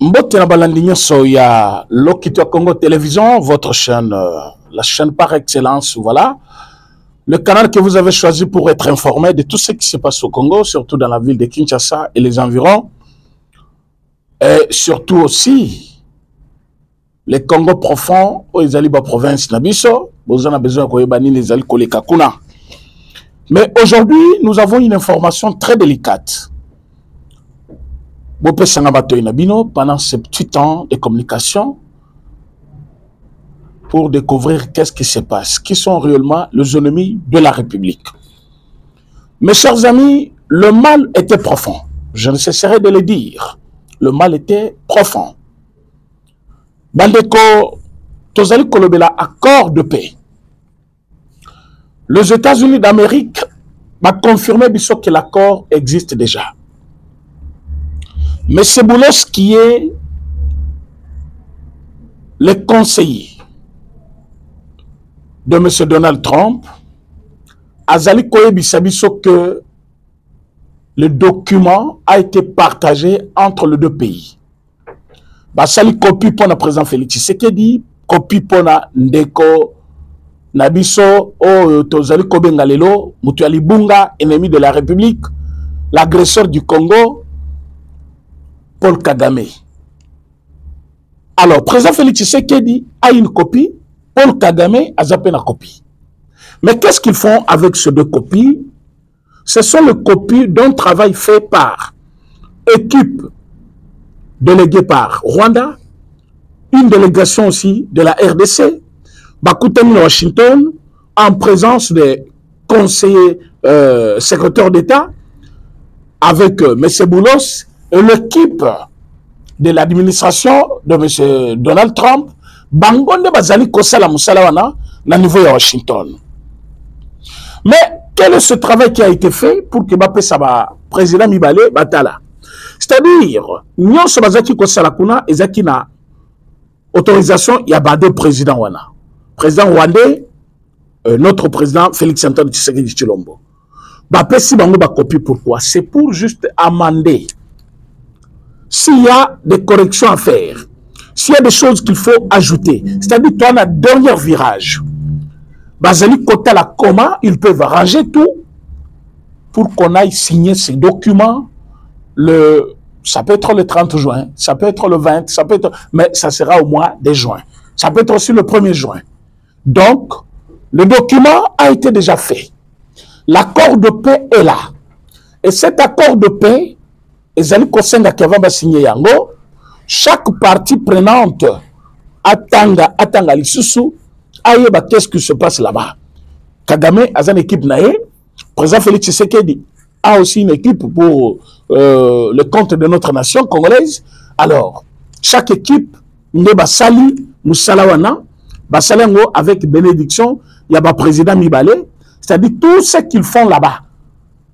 Mbote na balandi nyonso ya Lokito Congo Télévision, votre chaîne, la chaîne par excellence, voilà. Le canal que vous avez choisi pour être informé de tout ce qui se passe au Congo, surtout dans la ville de Kinshasa et les environs. Et surtout aussi, les Congo profonds, où ils allaient dans la province Nabiso, vous en avez besoin de les alliés Kolekakuna. Mais aujourd'hui, nous avons une information très délicate. Pendant ce petit temps de communication pour découvrir qu'est-ce qui se passe, qui sont réellement les ennemis de la République. Mes chers amis, le mal était profond. Je ne cesserai de le dire. Le mal était profond. Bandeko, tozali kolobela accord de paix. Les États-Unis d'Amérique m'ont confirmé que l'accord existe déjà. Mais c'est Boulos qui est le conseiller de M. Donald Trump. Azali Koyebi Sabiso que le document a été partagé entre les deux pays. Basali copie pour le président Félix Tshisekedi, copie pour Ndeko Nabiso, Tozali Kobengalelo, Mutuali Bunga, ennemi de la République, l'agresseur du Congo, Paul Kagame. Alors, président Félix Tshisekedi a une copie, Paul Kagame a zappé la copie. Mais qu'est-ce qu'ils font avec ces deux copies? Ce sont les copies d'un travail fait par équipe déléguée par Rwanda, une délégation aussi de la RDC, Bakoutem Washington, en présence des conseillers secrétaires d'État, avec M. Boulos, et l'équipe de l'administration de M. Donald Trump, Bangonde Bazali Kosala Moussalawana, na niveau de Washington. Mais quel est ce travail qui a été fait pour que Mbappé Saba, président Mibale, Batala? C'est-à-dire, Nyon Sabazaki Kosala Kuna, et Zakina, autorisation, il y a deux présidents Wana. Président Rwandais, notre président Félix Antoine Tshisekedi Tshilombo. Mbappé Sibango ba copie pourquoi? C'est pour juste amender. S'il y a des corrections à faire, s'il y a des choses qu'il faut ajouter, c'est-à-dire toi, la dernière virage, Bazali Kota la comment ils peuvent arranger tout pour qu'on aille signer ces documents. Ça peut être le 30 juin, ça peut être le 20, ça peut être, mais ça sera au mois de juin. Ça peut être aussi le 1er juin. Donc, le document a été déjà fait. L'accord de paix est là. Et cet accord de paix, chaque partie prenante atanga lisusu ayeba qu'est-ce qui se passe là-bas. Kagame a une équipe naé, président Félix Tshisekedi a aussi une équipe pour le compte de notre nation congolaise. Alors, chaque équipe ne basali musalawana basalengo avec bénédiction, il y a le président Mibale, c'est-à-dire tout ce qu'ils font là-bas.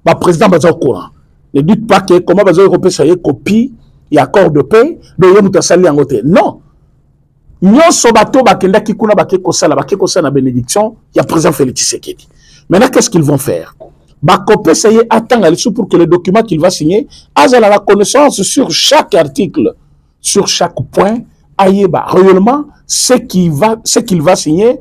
Le président Baza au courant. Ne dites pas que comment Baza Européen ça y est copie, il y a accord de paix, de Yemuta Sali en côté. Non. Nyon Sobato Bakenda Kikuna Bakeko Sala, Bakeko Sala bénédiction, il y a président Félix Tshisekedi. Maintenant, qu'est-ce qu'ils vont faire? Bakopé ça y est attend à l'issue pour que le document qu'il va signer, a la connaissance sur chaque article, sur chaque point, aïeba réellement ce qu'il va signer,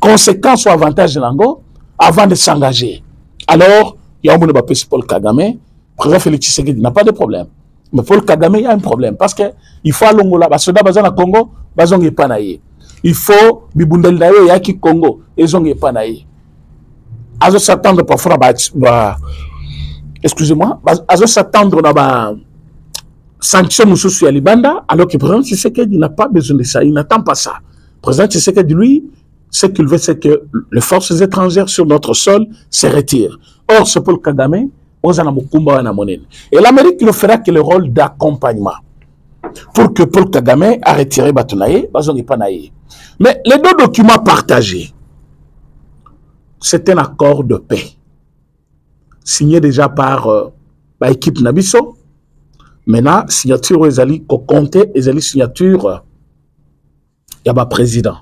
conséquences ou avantages de l'ango, avant de s'engager. Alors, il y a un peu Paul Kagame, président Félix Tshisekedi n'a pas de problème. Mais Paul Kagame, il y a un problème. Parce qu'il faut aller au Soda Bazana Congo, Bazong Panaye. Il faut Bibundel Dayo Yaki Congo, et Zong Panaye. Azo s'attendre parfois, excusez-moi, Azo s'attendre dans sanction Moussou Libanda, alors que le président Tshisekedi n'a pas besoin de ça, il n'attend pas ça. Le président Tshisekedi, lui, ce qu'il veut, c'est que les forces étrangères sur notre sol se retirent. Or, c'est Paul Kagame, et l'Amérique ne fera que le rôle d'accompagnement pour que Paul Kagame a retiré Batunaye, mais les deux documents partagés, c'est un accord de paix signé déjà par l'équipe Nabiso. Maintenant, signature Ezali Kokonte, Ezali signature Yaba président.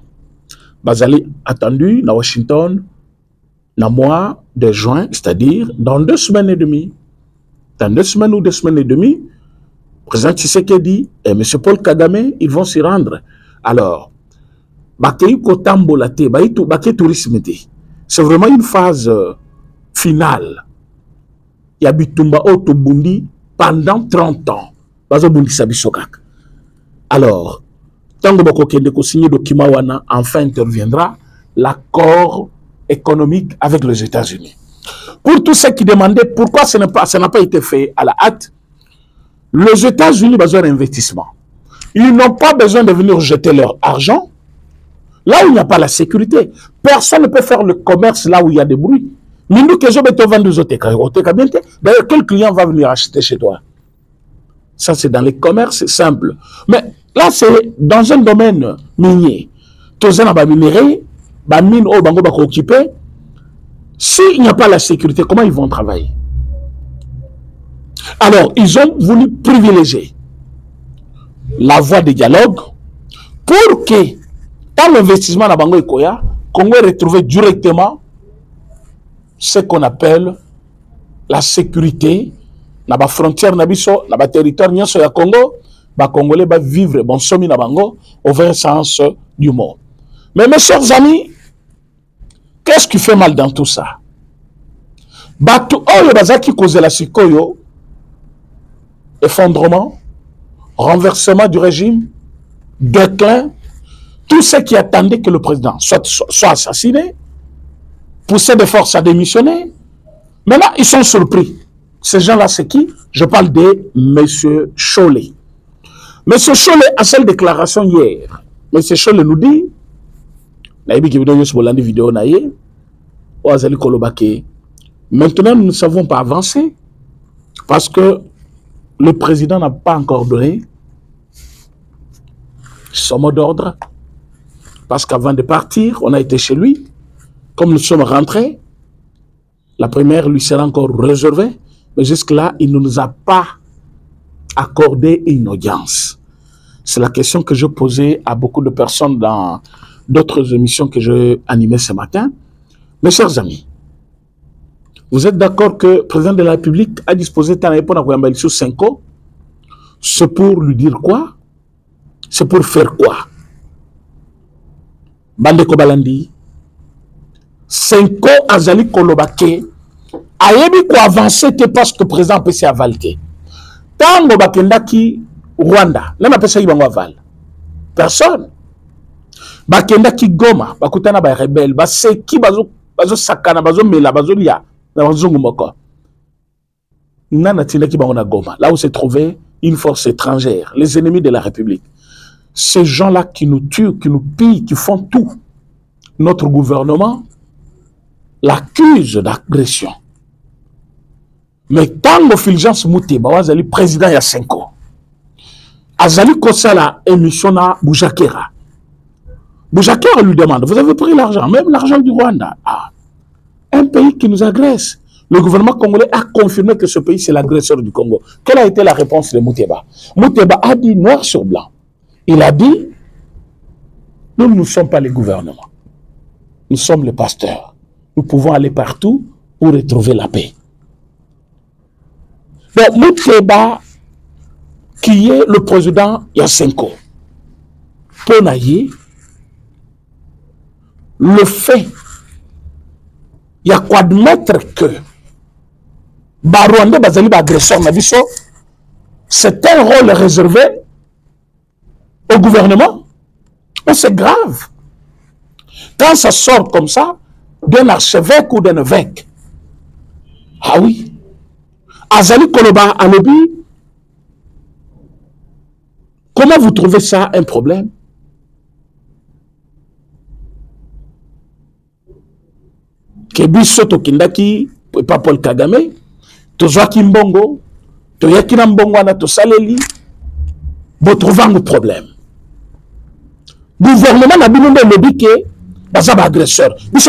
Bazali attendu na Washington dans le mois de juin, c'est-à-dire dans 2 semaines et demie. Dans 2 semaines ou 2 semaines et demie, président Tshisekedi et M. Paul Kagame, ils vont s'y rendre. Alors, c'est vraiment une phase finale. Il y a Bitumba Otobundi pendant 30 ans. Alors, Tango Bokokende ko signé document wana, enfin interviendra l'accord économique avec les États-Unis. Pour tous ceux qui demandaient pourquoi ça n'a pas été fait à la hâte, les États-Unis ont besoin d'investissement. Ils n'ont pas besoin de venir jeter leur argent là où il n'y a pas la sécurité. Personne ne peut faire le commerce là où il y a des bruits. D'ailleurs, quel client va venir acheter chez toi? Ça, c'est dans les commerces simples. Mais là, c'est dans un domaine minier. S'il n'y a pas la sécurité, comment ils vont travailler? Alors, ils ont voulu privilégier la voie de dialogue pour que, dans l'investissement dans Bango et Koya, Congo ait retrouvé directement ce qu'on appelle la sécurité dans la frontière, dans le territoire de Congo. Les Congolais vont vivre bon somme na Bango au vrai sens du mot. Mais mes chers amis, qu'est-ce qui fait mal dans tout ça? Batu oyo bazaki kozela sikoyo, effondrement, renversement du régime, déclin, tous ceux qui attendaient que le président soit assassiné, poussaient des forces à démissionner. Maintenant, ils sont surpris. Ces gens-là, c'est qui? Je parle de M. Chollet. M. Chollet a cette déclaration hier. M. Chollet nous dit, maintenant, nous ne savons pas avancer parce que le président n'a pas encore donné son mot d'ordre. Parce qu'avant de partir, on a été chez lui. Comme nous sommes rentrés, la première lui sera encore réservée. Mais jusque-là, il ne nous a pas accordé une audience. C'est la question que je posais à beaucoup de personnes dans d'autres émissions que j'ai animées ce matin. Mes chers amis, vous êtes d'accord que le président de la République a disposé d'un répondre à Koyambalisou 5 ans? C'est pour lui dire quoi? C'est pour faire quoi? Bande Kobalandi, 5 ans Azali Kolobake, ayebi ko avancer parce que le président peut s'y avalter. Tango Bakendaki Rwanda, là, on appelle ça Ibango Aval. Personne. Bakendaki Goma, Bakutana ba rebelle, Baseki Bazo Sakana, Bazo Mela, Bazo Lia, Bazo Moko. Nana Tinaki Bango Goma, là où s'est trouvée une force étrangère, les ennemis de la République. Ces gens-là qui nous tuent, qui nous pillent, qui font tout. Notre gouvernement l'accuse d'agression. Mais tant que Fulgence Mouteba, Azali président il y a 5 ans, Azali Kosala émission à Boujakera. Boujakera lui demande, vous avez pris l'argent, même l'argent du Rwanda. Ah, un pays qui nous agresse. Le gouvernement congolais a confirmé que ce pays c'est l'agresseur du Congo. Quelle a été la réponse de Mouteba? Mouteba a dit noir sur blanc. Il a dit, nous ne sommes pas les gouvernements. Nous sommes les pasteurs. Nous pouvons aller partout pour retrouver la paix. Donc, Mouteba, qui est le président il y a 5 ans, Ponaye, le fait, il y a quoi admettre que Barwande Bazali agresseur Nabiso, c'est un rôle réservé au gouvernement. Mais c'est grave. Quand ça sort comme ça, d'un archevêque ou d'un évêque, ah oui, Azali Koloba Alobi, comment vous trouvez ça un problème? Kebiso Tokindaki, pas Paul Kagame, Tozoaki Mbongo, Toyaki Mbongo ana Tosaleli, vous trouvez un problème. Le gouvernement n'a pas le dit que c'est un agresseur. Mais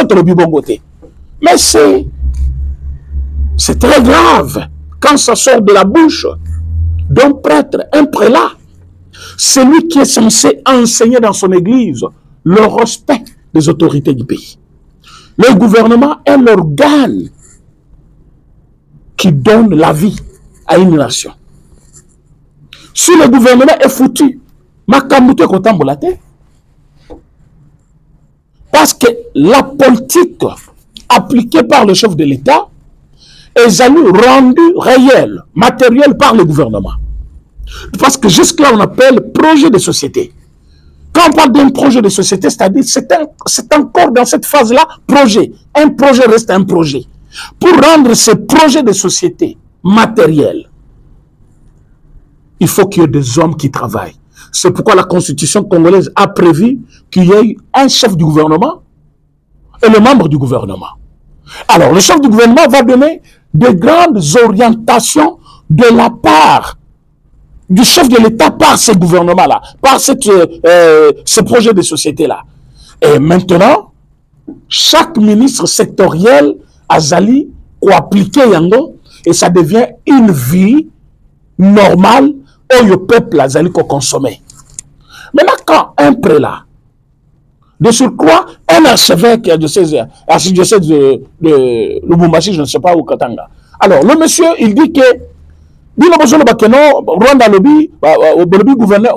c'est très grave quand ça sort de la bouche d'un prêtre, un prélat. Celui qui est censé enseigner dans son église le respect des autorités du pays. Le gouvernement est l'organe qui donne la vie à une nation. Si le gouvernement est foutu, makambuté kotambola te. Parce que la politique appliquée par le chef de l'État est rendue réelle, matérielle par le gouvernement. Parce que jusque-là, on appelle projet de société. Quand on parle d'un projet de société, c'est-à-dire c'est encore dans cette phase-là projet. Un projet reste un projet. Pour rendre ce projet de société matériel, il faut qu'il y ait des hommes qui travaillent. C'est pourquoi la Constitution congolaise a prévu qu'il y ait un chef du gouvernement et le membre du gouvernement. Alors, le chef du gouvernement va donner de grandes orientations de la part du chef de l'État par ce gouvernement-là, par ce projet de société-là. Et maintenant, chaque ministre sectoriel a zali ou appliqué yango et ça devient une vie normale où le peuple a zali ko consommer. Maintenant, quand un prélat, de surcroît, un archevêque de Lubumbashi, je ne sais pas où Katanga. Alors, le monsieur, il dit que Rwanda lobby,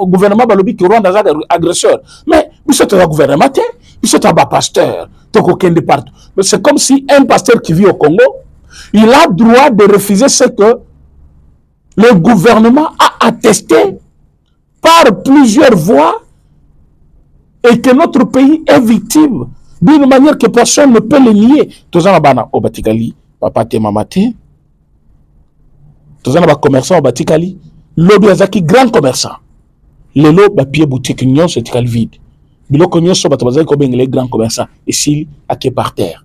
gouvernement lobby qui Rwanda est agresseur. Mais c'est un gouvernement, c'est un pasteur, c'est comme si un pasteur qui vit au Congo, il a droit de refuser ce que le gouvernement a attesté par plusieurs voies et que notre pays est victime d'une manière que personne ne peut le nier. Tous en bana au Batikali, papa te mamate. Tous en commerçant au Batikali, lobby azaki grand commerçant. Le lobby pied boutique nyon c'est tikal vide. Biloko nyon so batabazaki ko bengele grand commerçant ici à qui par terre.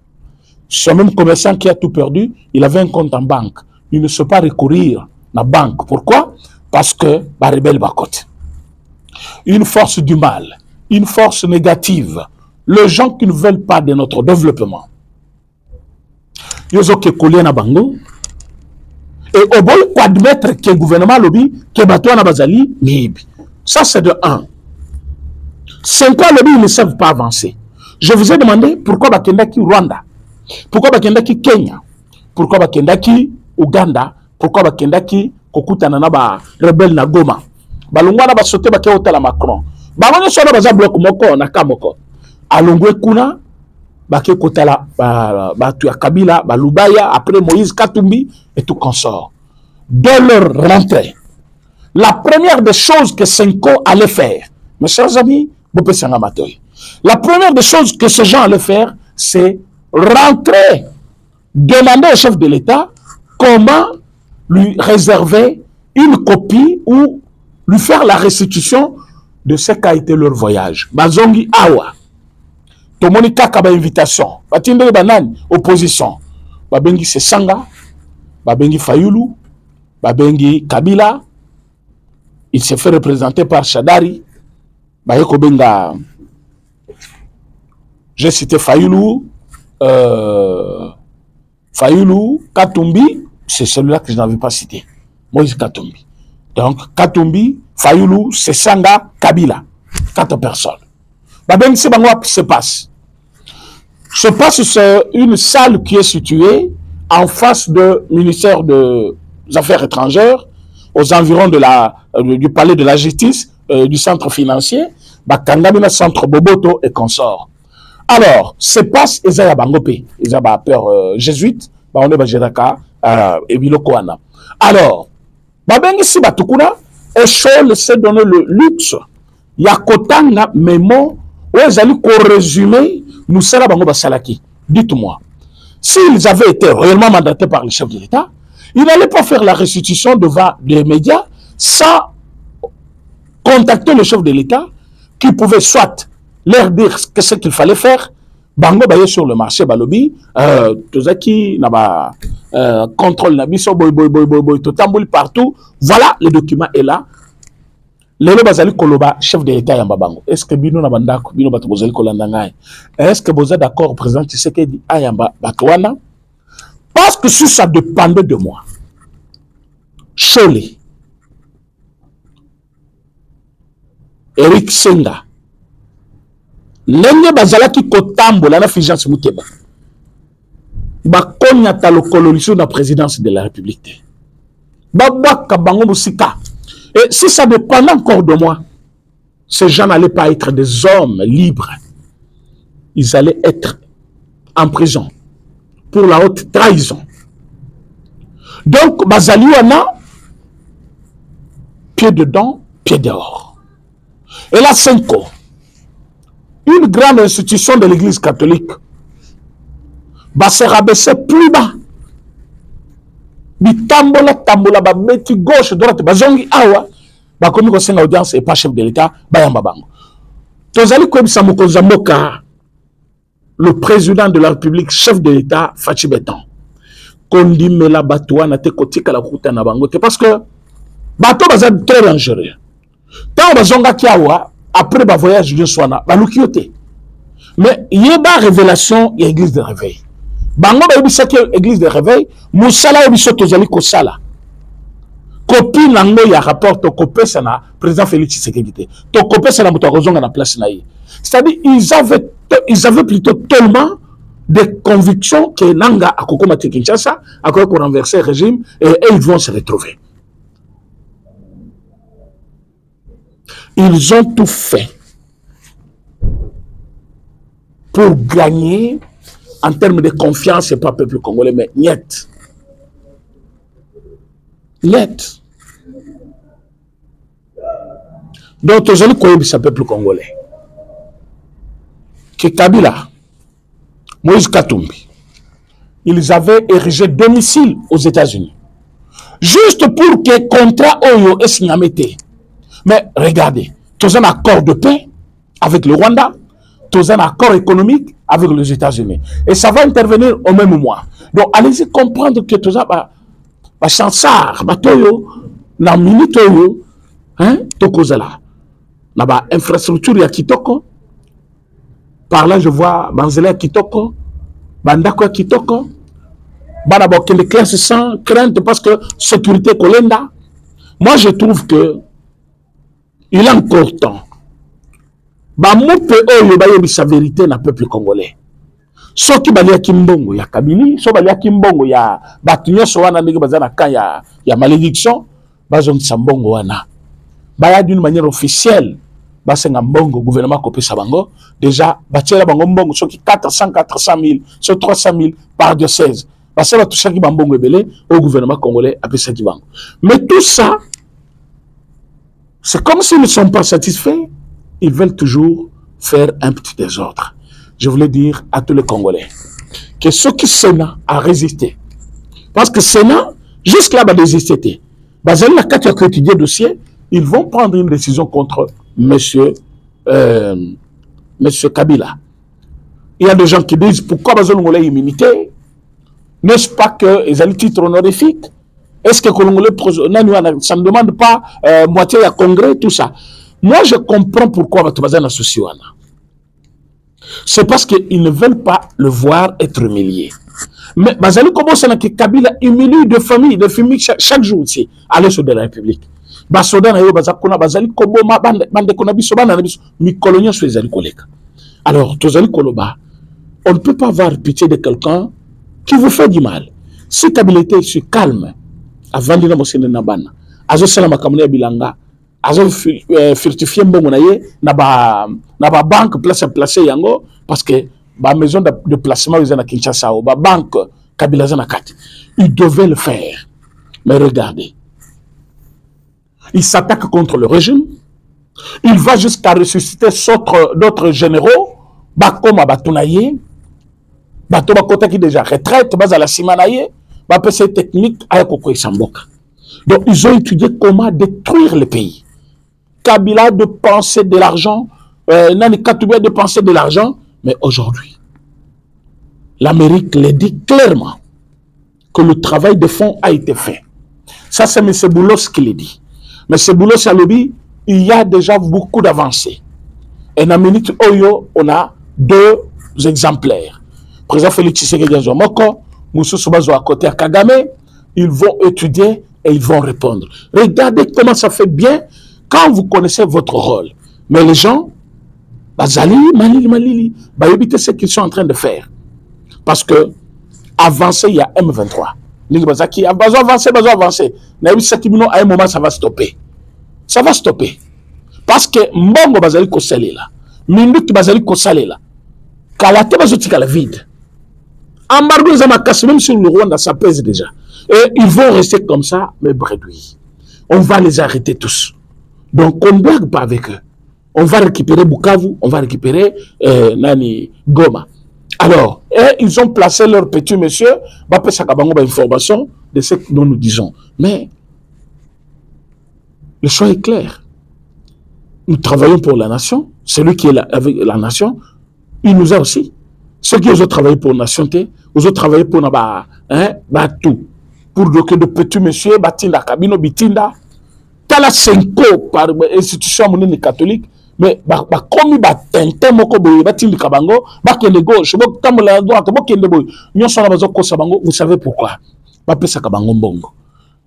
Ce même commerçant qui a tout perdu, il avait un compte en banque. Il ne sait pas recourir à la banque. Pourquoi? Parce que la rebelle bakote. Une force du mal, une force négative, les gens qui ne veulent pas de notre développement. Yozo ke kolé na bango. Et au bout admettre que le gouvernement lobby, que bateau na bazali, mibi. Ça c'est de 1. 5 ans lobby, ils ne savent pas avancer. Je vous ai demandé pourquoi bakendaki Rwanda, pourquoi bakendaki Kenya, pourquoi bakendaki Uganda, pourquoi bakendaki kokutana na ba rebelle na Goma. Balungwa na ba sote ba keota la Macron. Ba ngone so na baza bloc moko na kamoko. Alongwe kuna ba ke kotala ba tu ya Kabila, ba Lubaya après Moïse Katumbi et tout consort. De leur rentrée, la première des choses que Senko allait faire, mes chers amis, la première des choses que ces gens allaient faire, c'est rentrer, demander au chef de l'État comment lui réserver une copie ou lui faire la restitution de ce qu'a été leur voyage. Bazongi Awa. Tomoni kaka ba invitation. Batinde banane opposition. Babengi Sesanga, babengi Fayulu, babengi Kabila. Il se fait représenter par Shadari. Bayeko benga. J'ai cité Fayulu, Katumbi, c'est celui-là que je n'avais pas cité. Moïse Katumbi. Donc, Katumbi, Fayulu, Sesanga, Kabila. 4 personnes. Babengi se bango se passe. Se passe, c'est une salle qui est située en face du ministère des Affaires étrangères, aux environs du palais de la justice, du centre financier, Bakangabina centre Boboto et consorts. Alors, se passe Ezaya Bangope, Ezaya père jésuite, Baone Bajeraka, et Bilokoana. Alors, Babengi si Batukuna, Echol s'est donné le luxe, Yakotanga Memo, où ils allaient résumer, nous sommes Bango Basalaki. Dites-moi, s'ils avaient été réellement mandatés par le chef de l'État, ils n'allaient pas faire la restitution devant les médias sans contacter le chef de l'État qui pouvait soit leur dire ce qu'il fallait faire, Bango baye sur le marché balobi, Tozaki naba contrôle nabiso boy totambouli partout. Voilà, le document est là. Lelo bazali koloba chef de l'État yamba bango. Est-ce que bino na bandako bino bato bozali kolanda ngai? Est-ce que vous êtes d'accord président Tshisekedi ayamba batwana? Parce que si ça dépendait de moi, Cholé, Eric Senga, Nenge bazalaki kotambola na Fulgence Muteba, bakonyata lokolo liso na présidence de la République. Babaka bango musika. Et si ça dépendait encore de moi, ces gens n'allaient pas être des hommes libres. Ils allaient être en prison pour la haute trahison. Donc, Bazali Wana, pied dedans, pied dehors. Et la Senko, une grande institution de l'église catholique, va se rabaisser plus bas. Bitambola, tambola, ba beti gauche, droite, bazongi awa, ba komi ko senga audience et pas chef de l'État, bayamba bango. Tozali kwebisa mokonzi mboka, le président de la République, chef de l'État, Fachi Beton. Kondimela bato wana te kotika la kuta na bango te parce que bato baza très dangereux. Tant bazonga kiawa, après ba voyage de soana, ba lukiote. Mais yeba révélation et église de réveil. Bango ba yebisa ke église de réveil, musala yebiso tozali ko sala. Copie nango ya rapport to kopesa na président Félix Tshisekedi. To kopesa na muto akozonga na place na ye. C'est-à-dire ils avaient plutôt tellement de convictions que Nanga a Kokomati Kinshasa a renversé le régime et ils vont se retrouver. Ils ont tout fait pour gagner en termes de confiance et pas peuple congolais, mais niet. Niet. Donc, aujourd'hui, quoi est-ce peuple congolais? Que Kabila, Moïse Katumbi, ils avaient érigé domicile aux États-Unis. Juste pour que contrat Oyo et Signamete. Mais regardez, tous un accord de paix avec le Rwanda, tous un accord économique avec les États-Unis. Et ça va intervenir au même mois. Donc allez-y comprendre que tout ça, chansar, toyo, na mini toyo, hein, tokozala. Na ba infrastructure ya kitoko. Par là, je vois Banzela Kitoko, Bandako Kitoko, Banabok les classes sans crainte parce que sécurité Kolenda. Moi, je trouve que il est encore temps. Bamoupe Oyo Bayebi sa vérité na peuple congolais. Ce qui balia Kimbongo ya Kabili, so balia Kimbongo ya Batunyo Sowana Nege Bazana Kaya ya malédiction, Bazon Sambongo Wana. Baya d'une manière officielle. Basenga mbongo gouvernement kopé sabango déjà batiela bango mbongo soki 400 000 sur 300 000 par diocèse basela tout ça qui bambongo ebele au gouvernement congolais a pesa ki bango. Mais tout ça c'est comme s'ils ne sont pas satisfaits, ils veulent toujours faire un petit désordre. Je voulais dire à tous les Congolais que ceux qui Sénat a résisté parce que Sénat jusque là va résister bazali la carte qui étudier dossier, ils vont prendre une décision contre Monsieur Kabila. Il y a des gens qui disent pourquoi Bazolongolais a immunité? N'est-ce pas que ils ont le titre honorifique? Est-ce que Kolongolais ça ne demande pas moitié à congrès, tout ça? Moi, je comprends pourquoi Bazan associé. C'est parce qu'ils ne veulent pas le voir être humilié. Mais Bazali commence à Kabila humilie de famille chaque jour ici, à l'est de la République. Basoda na yo bazakuna bazali koboma bande kona biso bana na biso mi colonia sur les alcooliques. Alors tozali koloba, on ne peut pas avoir pitié de quelqu'un qui vous fait du mal. Si Kabila était sur calme avant de mosene na bana azo sala makamuna bilanga azo furtifier mbongo na ye na ba banque placé yango parce que ba maison de placement ils na Kinshasa ou ba banque Kabila za na kati. Ils devaient le faire. Mais regardez, il s'attaque contre le régime. Il va jusqu'à ressusciter d'autres généraux. Bakoma Batounaye. Batoma Kota qui déjà retraite. Bazala Simanaye. Bapese technique. Ayakoko Samboka. Donc ils ont étudié comment détruire le pays. Kabila de penser de l'argent. Nani Katoubia de penser de l'argent. Mais aujourd'hui, l'Amérique le dit clairement que le travail de fond a été fait. Ça, c'est M. Boulos qui le dit. Mais ce boulot, ça le dit, il y a déjà beaucoup d'avancées. Et dans la minute Oyo, on a 2 exemplaires. Président Félix Tshisekedi Moko, Moussou Soubazo à côté à Kagame, ils vont étudier et ils vont répondre. Regardez comment ça fait bien quand vous connaissez votre rôle. Mais les gens, Bazali, Malili, éviter ce qu'ils sont en train de faire. Parce que, avancer, il y a M23. Ils vont avancer. À un moment, ça va stopper. Ça va stopper. Parce que mbongo bazali ko salela. Minduki bazali ko salela. Kalate bazoti kala vide. Embargo Zamakasi, même sur le Rwanda, ça pèse déjà. Et ils vont rester comme ça, mais bredouilles. On va les arrêter tous. Donc, on ne blague pas avec eux. On va récupérer Bukavu, on va récupérer Nani Goma. Alors, ils ont placé leur petit monsieur, Bapé Sakabango, information de ce que nous disons. Mais, le choix est clair. Nous travaillons pour la nation. Celui qui est là avec la nation, il nous a aussi. Ceux qui ont travaillé pour la nation, ils ont travaillé pour tout. Pour que de petits messieurs, Batinda, Kabino, Bitinda, Tala Senko, par institution catholique, mais comme il a moko boye Batinda Kabango, Bakende gauche, Bakamula à droite, Bakende boye, Nyon Sanabazoko Sabango, vous savez pourquoi? Bapesa Kabango Mbongo.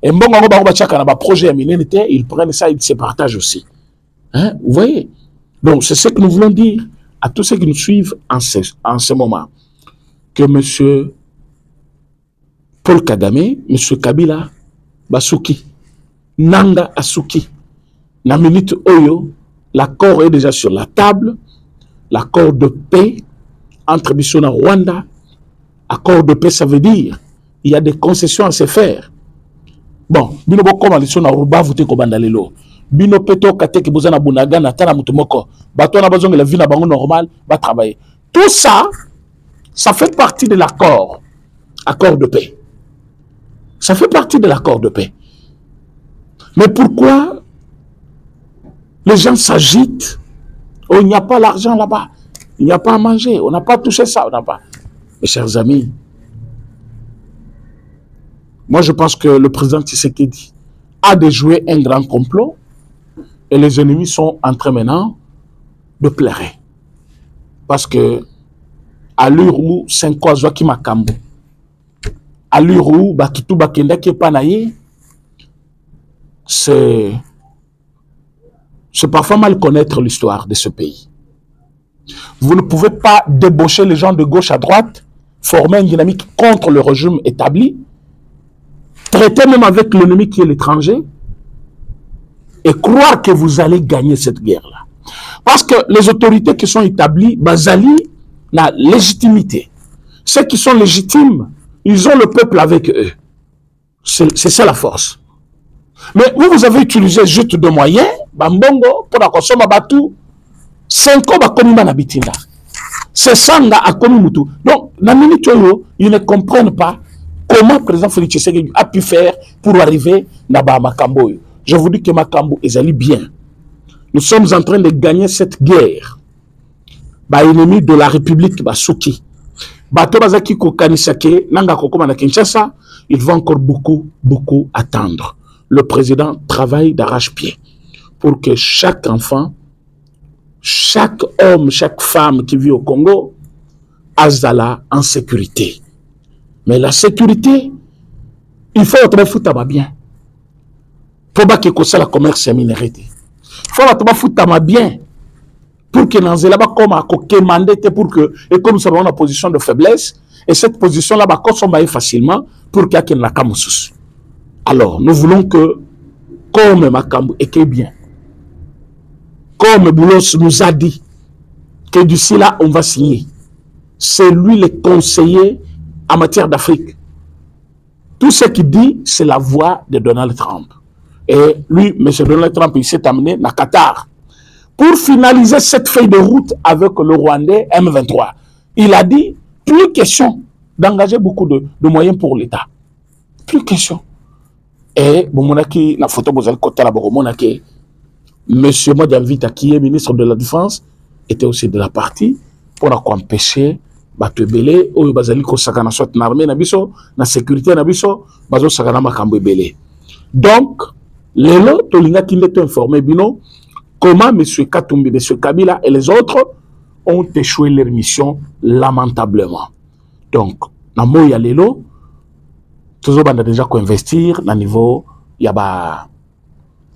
Et Mbongo Bachaka n'a pas projet à minorité, ils prennent ça, ils se partagent aussi. Hein? Vous voyez? Donc, c'est ce que nous voulons dire à tous ceux qui nous suivent en ce moment. Que M. Paul Kagame, M. Kabila, Basuki, Nanga Asuki, na minute Oyo, l'accord est déjà sur la table, l'accord de paix entre Bissona et Rwanda. Accord de paix, ça veut dire il y a des concessions à se faire. Bon, bino boko malisona ruba voté ko bandalelo. Bino peto kate ki bozana bunaga na tana mutumoko. Bato na bazonga la vie na bango normal, va travailler. Tout ça, ça fait partie de l'accord. Accord de paix. Ça fait partie de l'accord de paix. Mais pourquoi les gens s'agitent? Oh, il n'y a pas l'argent là-bas. Il n'y a pas à manger. On n'a pas touché ça. On n'a pas. Mes chers amis, moi je pense que le président Tshisekedi a déjoué un grand complot et les ennemis sont en train maintenant de pleurer. Parce que à l'heure où Senko Zwaki Makambo, à l'heure où Bakitou Bakenda Kepanaye, c'est parfois mal connaître l'histoire de ce pays. Vous ne pouvez pas débaucher les gens de gauche à droite, former une dynamique contre le régime établi, traiter même avec l'ennemi qui est l'étranger, et croire que vous allez gagner cette guerre-là. Parce que les autorités qui sont établies, Bazali, la légitimité. Ceux qui sont légitimes, ils ont le peuple avec eux. C'est ça la force. Mais vous avez utilisé juste de moyens, Bambongo, pour la consommer Batou, 5 ans, Bakomima Nabitinda. C'est ça, Akomimutu. Donc, ils ne comprennent pas comment le président Félix Tshisekedi a pu faire pour arriver à Makambo. Je vous dis que Makambo est allé bien. Nous sommes en train de gagner cette guerre. Ennemi de la République, Basuki. Batobazaki Kokanisake, Nanga Kokoma na Kinshasa, il va encore beaucoup attendre. Le président travaille d'arrache-pied pour que chaque enfant, chaque homme, chaque femme qui vit au Congo, azala en sécurité. Mais la sécurité, il faut être foutu bien. Pour que la commerce est minérité. Il faut être foutu bien. Pour que nous ayons pour que, et comme nous savons une position de faiblesse, et cette position-là va consommer facilement pour qu'il y ait la camouflage. Alors, nous voulons que, comme Makambo est bien, comme Boulos nous a dit, que d'ici là, on va signer. C'est lui le conseiller en matière d'Afrique. Tout ce qu'il dit, c'est la voix de Donald Trump. Et lui, M. Donald Trump, il s'est amené à Qatar pour finaliser cette feuille de route avec le Rwandais M23. Il a dit, plus question d'engager beaucoup de moyens pour l'État. Plus question. Et, la photo, vous allez côté là-bas, M. Modiamvita, qui est ministre de la Défense, était aussi de la partie pour empêcher Batebele, ou Bazali Kosakana soit l'armée, la sécurité, Bazo Sakana Makambo Belé. Donc, les lots, Tolinga qui l'est informé, Bino, comment M. Katumbi, M. Kabila et les autres ont échoué leur mission lamentablement. Donc, dans le y a les lots, toujours déjà investir dans le niveau, il y a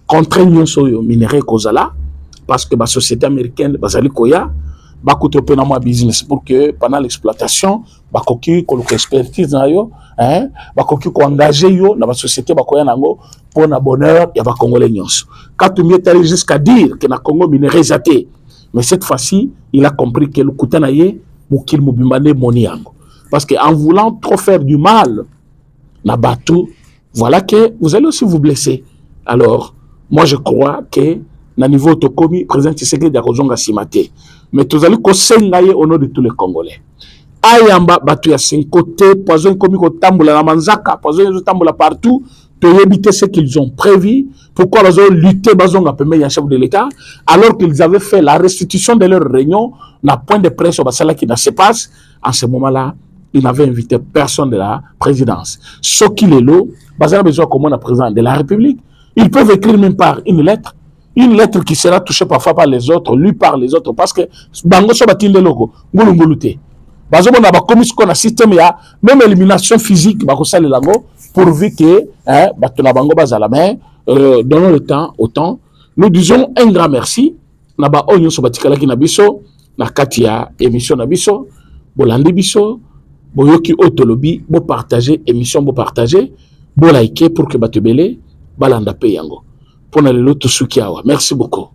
contraignant sur le minerai Kozala, parce que la société américaine, Bazali Koya, bakoto pe na moi business pour que pendant l'exploitation bakoki ko expertise na yo bakoki ko engager yo na ba société bakoya nango pour na bonheur ya ba congolais nyonso. Quand on est allé jusqu'à dire que na Congo minérisaté, mais cette fois-ci il a compris que le kutana ye mukil mubimane moni yango, parce que en voulant trop faire du mal na bateau, voilà que vous allez aussi vous blesser. Alors moi je crois que na niveau tokomi président Tshisekedi ya kozonga simate, mais tous allez kosenga ye au nom de tous les Congolais. Ayamba batu ya 5 côtés, poison komi ko tambola na manzaka, poison tambola partout, pour éviter ce qu'ils ont prévu. Pourquoi ils ont lutté bazonga pembe ya chef de l'État alors qu'ils avaient fait la restitution de leur réunion na point de presse au basala qui ne se passe en ce moment-là. Ils n'avaient invité personne de la présidence. Ce qu'il est là, bazala besoin comme on a président de la République, ils peuvent écrire même par une lettre qui sera touchée parfois par les autres, lue par les autres, parce que bango so batinde logo ngulu ngulute bazo bona ba commis qu'on a système ya même élimination physique ba ko sale lango pourvu que batuna bango bazala, mais donnons le temps au temps. Nous disons un grand merci na ba onyo so batikala ki na biso na katia émission na biso bolandi biso boyoki otolobi bo partager émission, bo partager bo liker pour que batubele balanda pe yango. Pour le loto sukiawa. Merci beaucoup.